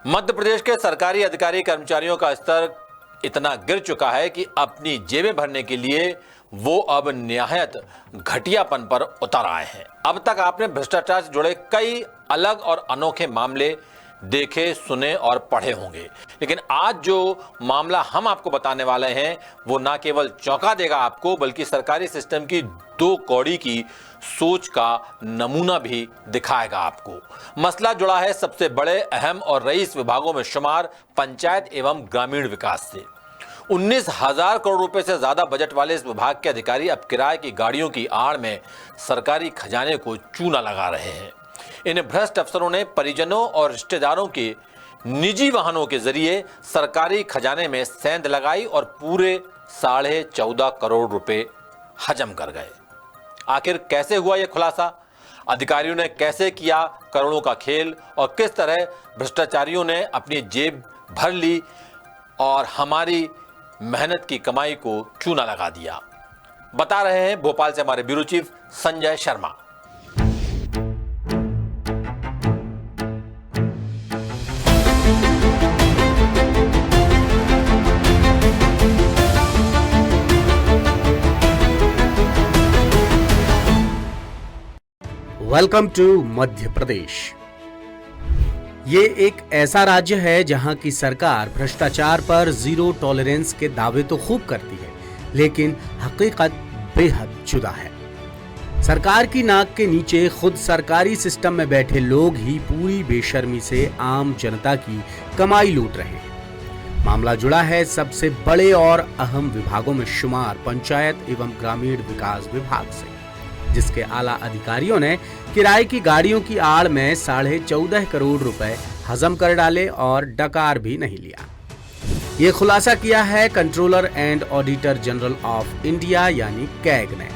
मध्य प्रदेश के सरकारी अधिकारी कर्मचारियों का स्तर इतना गिर चुका है कि अपनी जेबें भरने के लिए वो अब निहायत घटियापन पर उतर आए हैं। अब तक आपने भ्रष्टाचार से जुड़े कई अलग और अनोखे मामले देखे, सुने और पढ़े होंगे, लेकिन आज जो मामला हम आपको बताने वाले हैं वो ना केवल चौंका देगा आपको, बल्कि सरकारी सिस्टम की दो कौड़ी की सोच का नमूना भी दिखाएगा आपको। मसला जुड़ा है सबसे बड़े, अहम और रईस विभागों में शुमार पंचायत एवं ग्रामीण विकास से। 19,000 करोड़ रुपए से ज्यादा बजट वाले इस विभाग के अधिकारी अब किराए की गाड़ियों की आड़ में सरकारी खजाने को चूना लगा रहे हैं। इन भ्रष्ट अफसरों ने परिजनों और रिश्तेदारों के निजी वाहनों के जरिए सरकारी खजाने में सेंध लगाई और पूरे 14.5 करोड़ रुपए हजम कर गए। आखिर कैसे हुआ यह खुलासा? अधिकारियों ने कैसे किया करोड़ों का खेल और किस तरह भ्रष्टाचारियों ने अपनी जेब भर ली और हमारी मेहनत की कमाई को चूना लगा दिया, बता रहे हैं भोपाल से हमारे bureau chief Sanjay Sharma. Welcome to Madhya Pradesh. ये एक ऐसा राज्य है जहां की सरकार भ्रष्टाचार पर जीरो टॉलरेंस के दावे तो खूब करती है, लेकिन हकीकत बेहद जुदा है। सरकार की नाक के नीचे खुद सरकारी सिस्टम में बैठे लोग ही पूरी बेशर्मी से आम जनता की कमाई लूट रहे हैं। मामला जुड़ा है सबसे बड़े और अहम विभागों में शुमार पंचायत एवं ग्रामीण विकास विभाग से, जिसके आला अधिकारियों ने किराए की गाड़ियों की आड़ में 14.5 करोड़ रुपए हजम कर डाले और डकार भी नहीं लिया। ये खुलासा किया है controller and auditor general of India यानी कैग ने।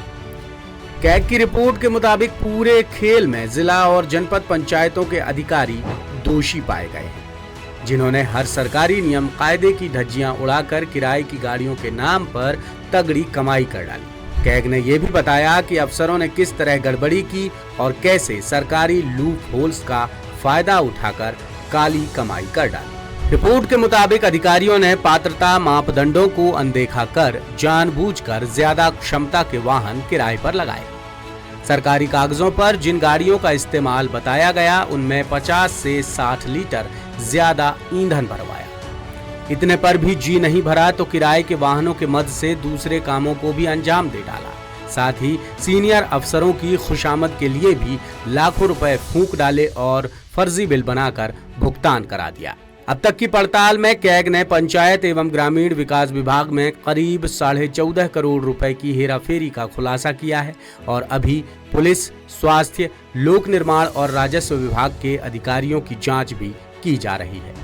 कैग की रिपोर्ट के मुताबिक पूरे खेल में जिला और जनपद पंचायतों के अधिकारी दोषी पाए गए हैं, जिन्होंने हर सरकारी नियम कायदे की धज्जियां उड़ाकर किराए की गाड़ियों के नाम पर तगड़ी कमाई कर डाली। कैग ने यह भी बताया कि अफसरों ने किस तरह गड़बड़ी की और कैसे सरकारी लूप होल्स का फायदा उठाकर काली कमाई कर डाली। रिपोर्ट के मुताबिक अधिकारियों ने पात्रता मापदंडों को अनदेखा कर जानबूझकर ज्यादा क्षमता के वाहन किराए पर लगाए। सरकारी कागजों पर जिन गाड़ियों का इस्तेमाल बताया गया उनमें 50 से 60 लीटर ज्यादा ईंधन भरवाया। इतने पर भी जी नहीं भरा तो किराए के वाहनों के मद से दूसरे कामों को भी अंजाम दे डाला। साथ ही सीनियर अफसरों की खुशामद के लिए भी लाखों रुपए फूंक डाले और फर्जी बिल बनाकर भुगतान करा दिया। अब तक की पड़ताल में कैग ने पंचायत एवं ग्रामीण विकास विभाग में करीब 14.5 करोड़ रुपए की हेराफेरी का खुलासा किया है और अभी पुलिस, स्वास्थ्य, लोक निर्माण और राजस्व विभाग के अधिकारियों की जांच भी की जा रही है।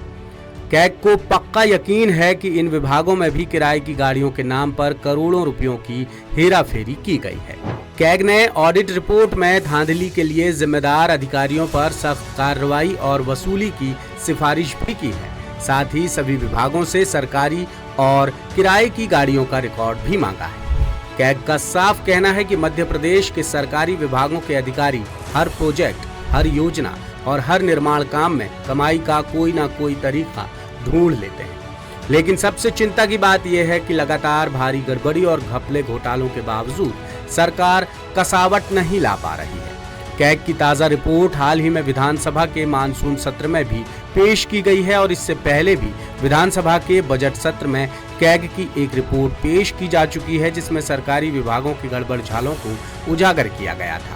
कैग को पक्का यकीन है कि इन विभागों में भी किराए की गाड़ियों के नाम पर करोड़ों रुपयों की हेराफेरी की गई है। कैग ने ऑडिट रिपोर्ट में धांधली के लिए जिम्मेदार अधिकारियों पर सख्त कार्रवाई और वसूली की सिफारिश भी की है। साथ ही सभी विभागों से सरकारी और किराए की गाड़ियों का रिकॉर्ड भी मांगा है। कैग का साफ कहना है कि मध्य प्रदेश के सरकारी विभागों के अधिकारी हर प्रोजेक्ट, हर योजना और हर निर्माण काम में कमाई का कोई ना कोई तरीका ढूंढ लेते हैं। लेकिन सबसे चिंता की बात यह है कि लगातार भारी गड़बड़ी और घपले घोटालों के बावजूद सरकार कसावट नहीं ला पा रही है। कैग की ताजा रिपोर्ट हाल ही में विधानसभा के मानसून सत्र में भी पेश की गई है और इससे पहले भी विधानसभा के बजट सत्र में कैग की एक रिपोर्ट पेश की जा चुकी है, जिसमें सरकारी विभागों की गड़बड़ झालों को उजागर किया गया था।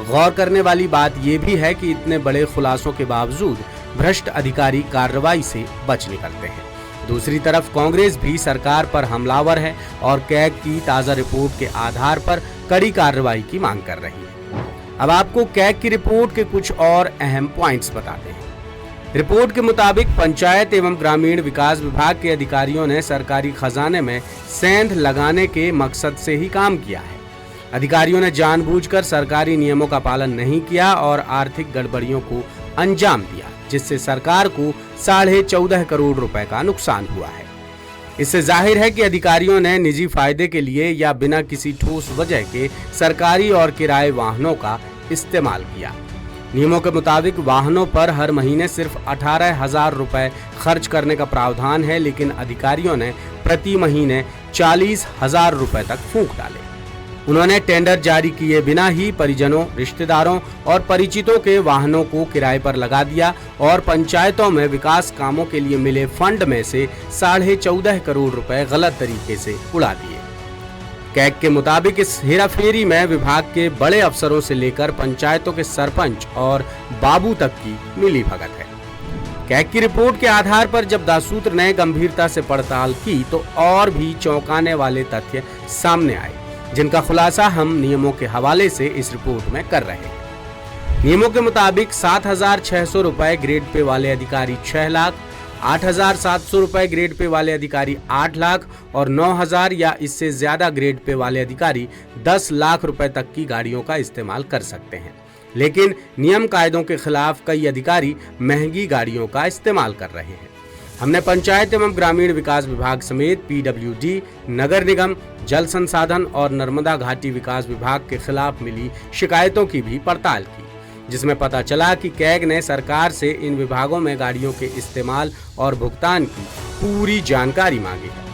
गौर करने वाली बात यह भी है कि इतने बड़े खुलासों के बावजूद भ्रष्ट अधिकारी कार्रवाई से बच निकलते हैं। दूसरी तरफ कांग्रेस भी सरकार पर हमलावर है और कैग की ताजा रिपोर्ट के आधार पर कड़ी कार्रवाई की मांग कर रही है। अब आपको कैग की रिपोर्ट के कुछ और अहम पॉइंट्स बताते हैं। रिपोर्ट के मुताबिक पंचायत एवं ग्रामीण विकास विभाग के अधिकारियों ने सरकारी खजाने में सेंध लगाने के मकसद से ही काम किया है। अधिकारियों ने जानबूझकर सरकारी नियमों का पालन नहीं किया और आर्थिक गड़बड़ियों को अंजाम दिया, जिससे सरकार को 14.5 करोड़ रुपए का नुकसान हुआ है। इससे जाहिर है कि अधिकारियों ने निजी फायदे के लिए या बिना किसी ठोस वजह के सरकारी और किराए वाहनों का इस्तेमाल किया। नियमों के मुताबिक वाहनों पर हर महीने सिर्फ 18,000 रुपए खर्च करने का प्रावधान है, लेकिन अधिकारियों ने प्रति महीने 40,000 रुपए तक फूंक डाले। उन्होंने टेंडर जारी किए बिना ही परिजनों, रिश्तेदारों और परिचितों के वाहनों को किराए पर लगा दिया और पंचायतों में विकास कामों के लिए मिले फंड में से 14.5 करोड़ रुपए गलत तरीके से उड़ा दिए। कैग के मुताबिक इस हेराफेरी में विभाग के बड़े अफसरों से लेकर पंचायतों के सरपंच और बाबू तक की मिलीभगत है। कैग की रिपोर्ट के आधार पर जब दासूत्र ने गंभीरता से पड़ताल की तो और भी चौंकाने वाले तथ्य सामने आए, जिनका खुलासा हम नियमों के हवाले से इस रिपोर्ट में कर रहे हैं। नियमों के मुताबिक 7,600 रुपए ग्रेड पे वाले अधिकारी 6 लाख, 8,700 रुपए ग्रेड पे वाले अधिकारी 8 लाख और 9,000 या इससे ज्यादा ग्रेड पे वाले अधिकारी 10 लाख रुपए तक की गाड़ियों का इस्तेमाल कर सकते हैं। लेकिन नियम कायदों के खिलाफ कई अधिकारी महंगी गाड़ियों का इस्तेमाल कर रहे हैं। हमने पंचायत एवं ग्रामीण विकास विभाग समेत पीडब्ल्यूडी, नगर निगम, जल संसाधन और नर्मदा घाटी विकास विभाग के खिलाफ मिली शिकायतों की भी पड़ताल की, जिसमें पता चला कि कैग ने सरकार से इन विभागों में गाड़ियों के इस्तेमाल और भुगतान की पूरी जानकारी मांगी है।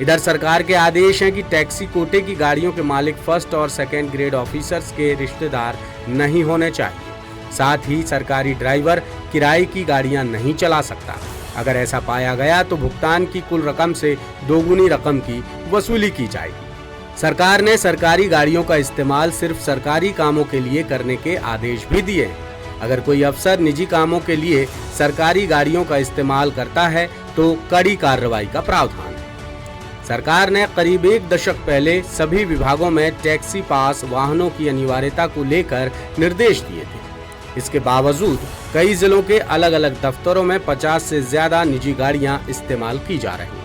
इधर सरकार के आदेश हैं कि टैक्सी कोटे की गाड़ियों के मालिक फर्स्ट और सेकेंड ग्रेड ऑफिसर्स के रिश्तेदार नहीं होने चाहिए। साथ ही सरकारी ड्राइवर किराए की गाड़ियां नहीं चला सकता। अगर ऐसा पाया गया तो भुगतान की कुल रकम से दोगुनी रकम की वसूली की जाएगी। सरकार ने सरकारी गाड़ियों का इस्तेमाल सिर्फ सरकारी कामों के लिए करने के आदेश भी दिए हैं। अगर कोई अफसर निजी कामों के लिए सरकारी गाड़ियों का इस्तेमाल करता है तो कड़ी कार्रवाई का प्रावधान है। सरकार ने करीब 1 दशक पहले सभी विभागों में टैक्सी पास वाहनों की अनिवार्यता को लेकर निर्देश दिए थे। इसके बावजूद कई जिलों के अलग अलग दफ्तरों में 50 से ज्यादा निजी गाड़ियां इस्तेमाल की जा रही हैं।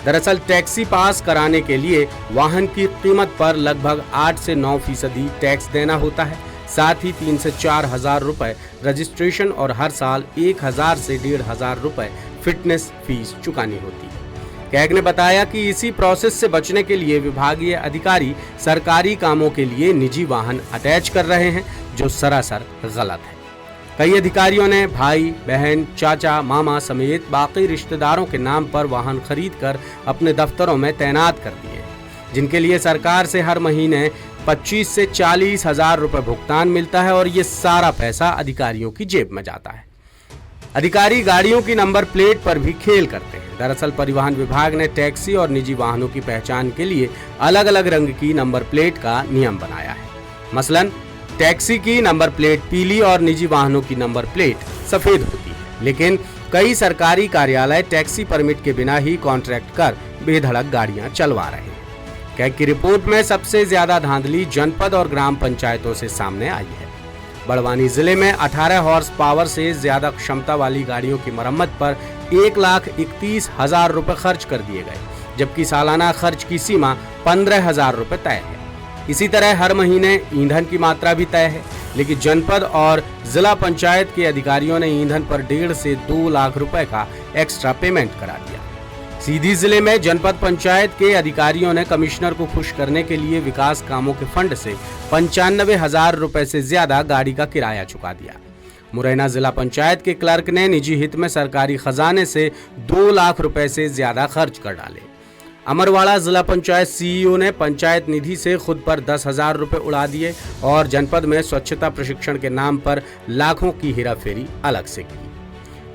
दरअसल टैक्सी पास कराने के लिए वाहन की कीमत पर लगभग 8 से 9% टैक्स देना होता है। साथ ही 3 से 4 हजार रुपए रजिस्ट्रेशन और हर साल 1,000 से 1,500 रुपए फिटनेस फीस चुकानी होती है। कैग ने बताया कि इसी प्रोसेस से बचने के लिए विभागीय अधिकारी सरकारी कामों के लिए निजी वाहन अटैच कर रहे हैं, जो सरासर गलत है। कई अधिकारियों ने भाई, बहन, चाचा, मामा समेत बाकी रिश्तेदारों के नाम पर वाहन खरीदकर अपने दफ्तरों में तैनात कर दिए, जिनके लिए सरकार से हर महीने 25 से 40 हजार रुपए भुगतान मिलता है और ये सारा पैसा अधिकारियों की जेब में जाता है। अधिकारी गाड़ियों की नंबर प्लेट पर भी खेल करते हैं। दरअसल परिवहन विभाग ने टैक्सी और निजी वाहनों की पहचान के लिए अलग अलग रंग की नंबर प्लेट का नियम बनाया है। मसलन टैक्सी की नंबर प्लेट पीली और निजी वाहनों की नंबर प्लेट सफेद होती है। लेकिन कई सरकारी कार्यालय टैक्सी परमिट के बिना ही कॉन्ट्रैक्ट कर बेधड़क गाड़ियां चलवा रहे हैं। कैग की रिपोर्ट में सबसे ज्यादा धांधली जनपद और ग्राम पंचायतों से सामने आई है। बड़वानी जिले में 18 हॉर्स पावर से ज्यादा क्षमता वाली गाड़ियों की मरम्मत पर 1,31,000 रुपए खर्च कर दिए गए, जबकि सालाना खर्च की सीमा 15,000 रुपए तय है। इसी तरह हर महीने ईंधन की मात्रा भी तय है, लेकिन जनपद और जिला पंचायत के अधिकारियों ने ईंधन पर 1.5 से 2 लाख रुपए का एक्स्ट्रा पेमेंट करा दिया। सीधी जिले में जनपद पंचायत के अधिकारियों ने कमिश्नर को खुश करने के लिए विकास कामों के फंड से 95,000 रुपए से ज्यादा गाड़ी का किराया चुका दिया। मुरैना जिला पंचायत के क्लर्क ने निजी हित में सरकारी खजाने से 2 लाख रुपए से ज्यादा खर्च कर डाले। अमरवाड़ा जिला पंचायत सीईओ ने पंचायत निधि से खुद पर 10,000 रुपए उड़ा दिए और जनपद में स्वच्छता प्रशिक्षण के नाम पर लाखों की हेराफेरी अलग से की।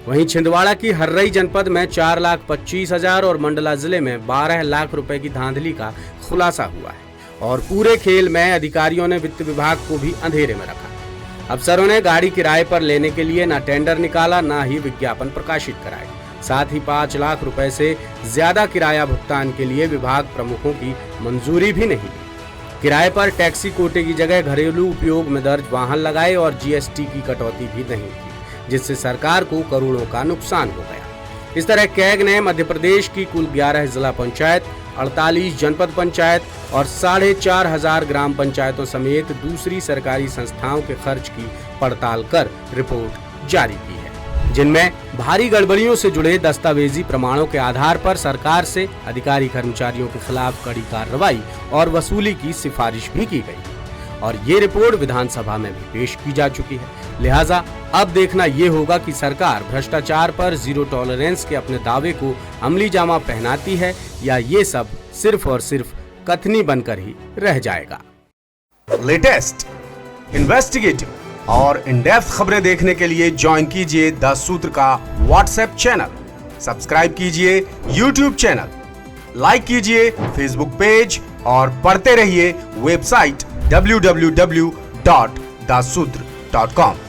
वहीं छिंदवाड़ा की हर्रई जनपद में 4,25,000 और मंडला जिले में 12 लाख रुपए की धांधली का खुलासा हुआ है और पूरे खेल में अधिकारियों ने वित्त विभाग को भी अंधेरे में रखा। अफसरों ने गाड़ी किराए पर लेने के लिए न टेंडर निकाला, न ही विज्ञापन प्रकाशित कराए। साथ ही 5 लाख रुपए से ज्यादा किराया भुगतान के लिए विभाग प्रमुखों की मंजूरी भी नहीं दी। किराए पर टैक्सी कोटे की जगह घरेलू उपयोग में दर्ज वाहन लगाए और जीएसटी की कटौती भी नहीं की, जिससे सरकार को करोड़ों का नुकसान हो गया। इस तरह कैग ने मध्य प्रदेश की कुल 11 जिला पंचायत, 48 जनपद पंचायत और 4,500 ग्राम पंचायतों समेत दूसरी सरकारी संस्थाओं के खर्च की पड़ताल कर रिपोर्ट जारी की है, जिनमें भारी गड़बड़ियों से जुड़े दस्तावेजी प्रमाणों के आधार पर सरकार से अधिकारी कर्मचारियों के खिलाफ कड़ी कार्रवाई और वसूली की सिफारिश भी की गई और ये रिपोर्ट विधानसभा में भी पेश की जा चुकी है। लिहाजा अब देखना ये होगा कि सरकार भ्रष्टाचार पर जीरो टॉलरेंस के अपने दावे को अमली जामा पहनाती है या ये सब सिर्फ और सिर्फ कथनी बनकर ही रह जाएगा। लेटेस्ट, इन्वेस्टिगेटिव और इन डेप्थ खबरें देखने के लिए ज्वाइन कीजिए द सूत्र का व्हाट्सएप चैनल, सब्सक्राइब कीजिए यूट्यूब चैनल, लाइक कीजिए फेसबुक पेज और पढ़ते रहिए वेबसाइट www.dasudr.com।